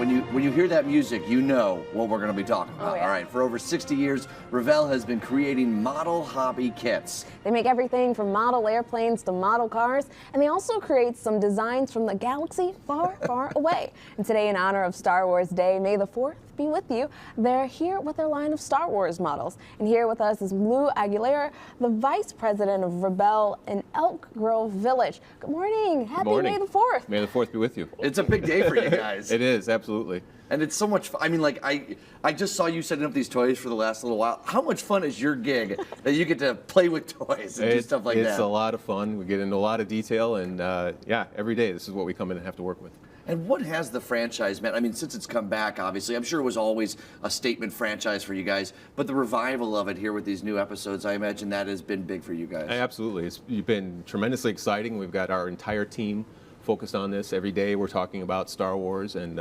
when you hear that music, you know what we're going to be talking about. Oh, yeah. All right, for over 60 years, Revell has been creating model hobby kits. They make everything from model airplanes to model cars, and they also create some designs from the galaxy far, far away. And today, in honor of Star Wars Day, May the 4th be with you, they're here with their line of Star Wars models. And here with us is Lou Aguilera, the Vice President of Revell in Elk Grove Village. Good morning. Happy May the 4th. May the 4th be with you. It's a big day for you guys. It is, absolutely. And it's so much fun. I mean, like, I just saw you setting up these toys for the last little while. How much fun is your gig that you get to play with toys and do stuff like that? It's a lot of fun. We get into a lot of detail, and yeah, every day this is what we come in and have to work with. And what has the franchise meant? I mean, since it's come back, obviously, I'm sure it was always a statement franchise for you guys, but the revival of it here with these new episodes, I imagine that has been big for you guys. Absolutely. It's been tremendously exciting. We've got our entire team focused on this. Every day we're talking about Star Wars and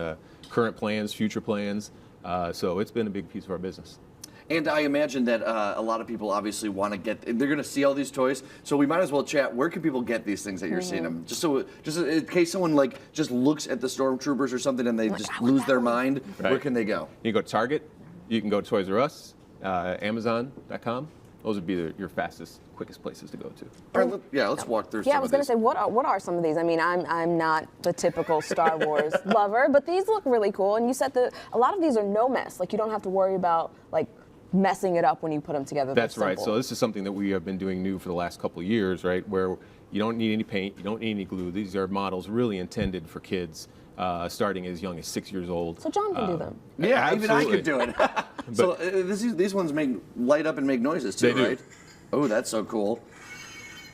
current plans, future plans. So it's been a big piece of our business. And I imagine that a lot of people obviously want to get, they're going to see all these toys, so we might as well chat. Where can people get these things that you're seeing them? Just in case someone like just looks at the Stormtroopers or something and they just lose their mind, right. Where can they go? You can go to Target, you can go to Toys R Us, Amazon.com. Those would be your fastest, quickest places to go to. All right, let's walk through some of these. Yeah, I was going to say, what are some of these? I mean, I'm not the typical Star Wars lover, but these look really cool. And you said that a lot of these are no mess. Like, you don't have to worry about, like, messing it up when you put them together. That's right. So this is something that we have been doing new for the last couple of years, right? Where you don't need any paint, you don't need any glue. These are models really intended for kids starting as young as 6 years old. So John can do them. Yeah, absolutely. even I could do it. So these ones light up and make noises too, they right? Do. Oh, that's so cool. All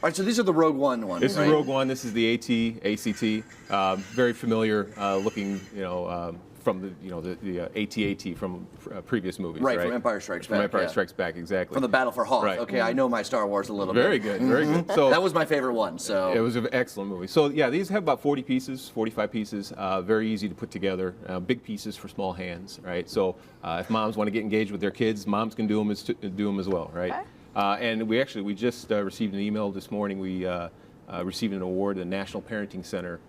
right, so these are the Rogue One ones, This right? is Rogue One. This is the AT. Very familiar looking, from the AT-AT from previous movies, right? From Empire Strikes Back. From Empire Strikes Back, exactly. From the Battle for Hoth. Right. Okay, I know my Star Wars a little bit. Very good, very good. So that was my favorite one. So it was an excellent movie. So yeah, these have about 40 pieces, 45 pieces. Very easy to put together. Big pieces for small hands, right? So if moms want to get engaged with their kids, moms can do them as well, right? Okay. And we just received an email this morning. We received an award, the National Parenting Center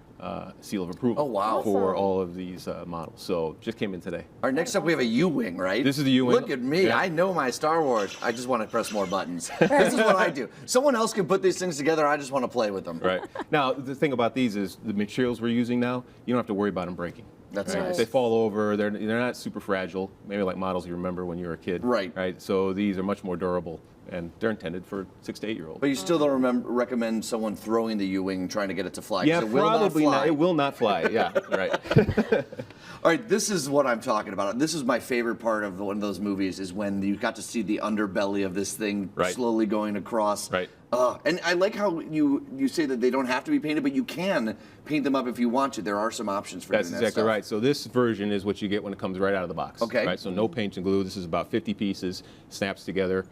seal of approval. Oh, wow. For all of these models. So just came in today. All right, next up we have a U-Wing, right? This is the U-Wing. Look at me. Yeah. I know my Star Wars. I just want to press more buttons. This is what I do. Someone else can put these things together. I just want to play with them. Right. Now, the thing about these is the materials we're using now, you don't have to worry about them breaking. That's right? nice. If they fall over, they're not super fragile, maybe like models you remember when you were a kid. Right. Right. So these are much more durable, and they're intended for 6 to 8 year olds. But you still don't recommend someone throwing the U-Wing trying to get it to fly? Yeah, it will probably not fly. not. It will not fly. Yeah, right. All right, this is what I'm talking about. This is my favorite part of one of those movies is when you got to see the underbelly of this thing slowly going across. Right. And I like how you say that they don't have to be painted, but you can paint them up if you want to. There are some options for doing that stuff. That's exactly right. So this version is what you get when it comes right out of the box. Okay. Right. So no paint and glue. This is about 50 pieces, snaps together.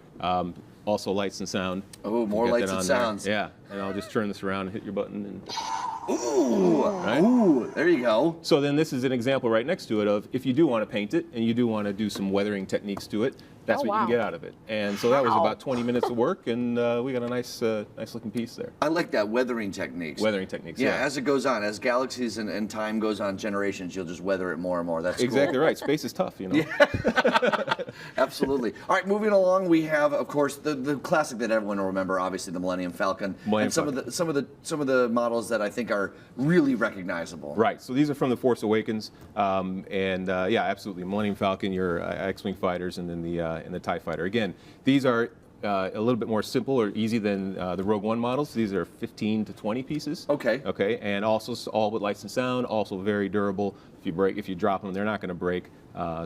Also lights and sound. Oh, more lights and sounds. Yeah. And I'll just turn this around and hit your button. And ooh, right? Ooh, there you go. So then this is an example right next to it of if you do want to paint it and you do want to do some weathering techniques to it, that's what you can get out of it. And so that was about 20 minutes of work, and we got a nice looking piece there. I like that, weathering techniques. Weathering techniques, yeah. As it goes on, as galaxies and time goes on, generations, you'll just weather it more and more. That's exactly cool. Right. Space is tough, you know. Yeah. Absolutely. All right, moving along, we have, of course, the classic that everyone will remember, obviously the Millennium Falcon, and some of the models that I think are really recognizable. Right. So these are from the Force Awakens, yeah, absolutely. Millennium Falcon, your X-wing fighters, and then the TIE Fighter. Again, these are a little bit more simple or easy than the Rogue One models. These are 15 to 20 pieces. Okay. Okay, and also all with lights and sound, also very durable. If you drop them, they're not going to break.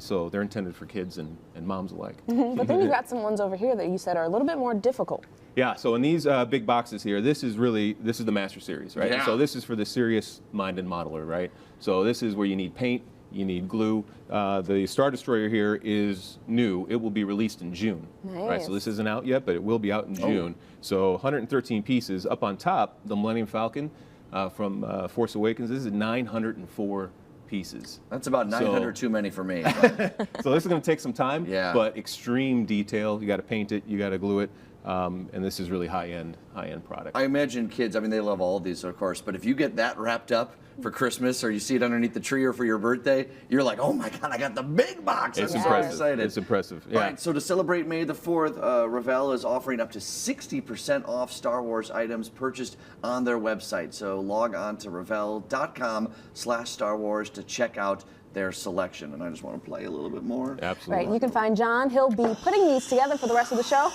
So they're intended for kids and moms alike. But then you've got some ones over here that you said are a little bit more difficult. Yeah, so in these big boxes here, this is the Master Series, right? Yeah. So this is for the serious-minded modeler, right? So this is where you need paint, you need glue. The Star Destroyer here is new. It will be released in June. Nice. Right, so this isn't out yet, but it will be out in June. So 113 pieces. Up on top, the Millennium Falcon from Force Awakens, this is 904 pieces. That's about 900 too many for me. So this is going to take some time, Yeah. but extreme detail. You got to paint it, you got to glue it. and this is really high-end product. I imagine kids, I mean, they love all of these, of course, but if you get that wrapped up for Christmas or you see it underneath the tree or for your birthday, you're like, oh my God, I got the big box. It's I'm impressive. so excited. It's impressive. Yeah. All right, so to celebrate May the 4th, Revell is offering up to 60% off Star Wars items purchased on their website. So log on to revell.com/Star Wars to check out their selection. And I just want to play a little bit more. Absolutely. Right, you can find John. He'll be putting these together for the rest of the show.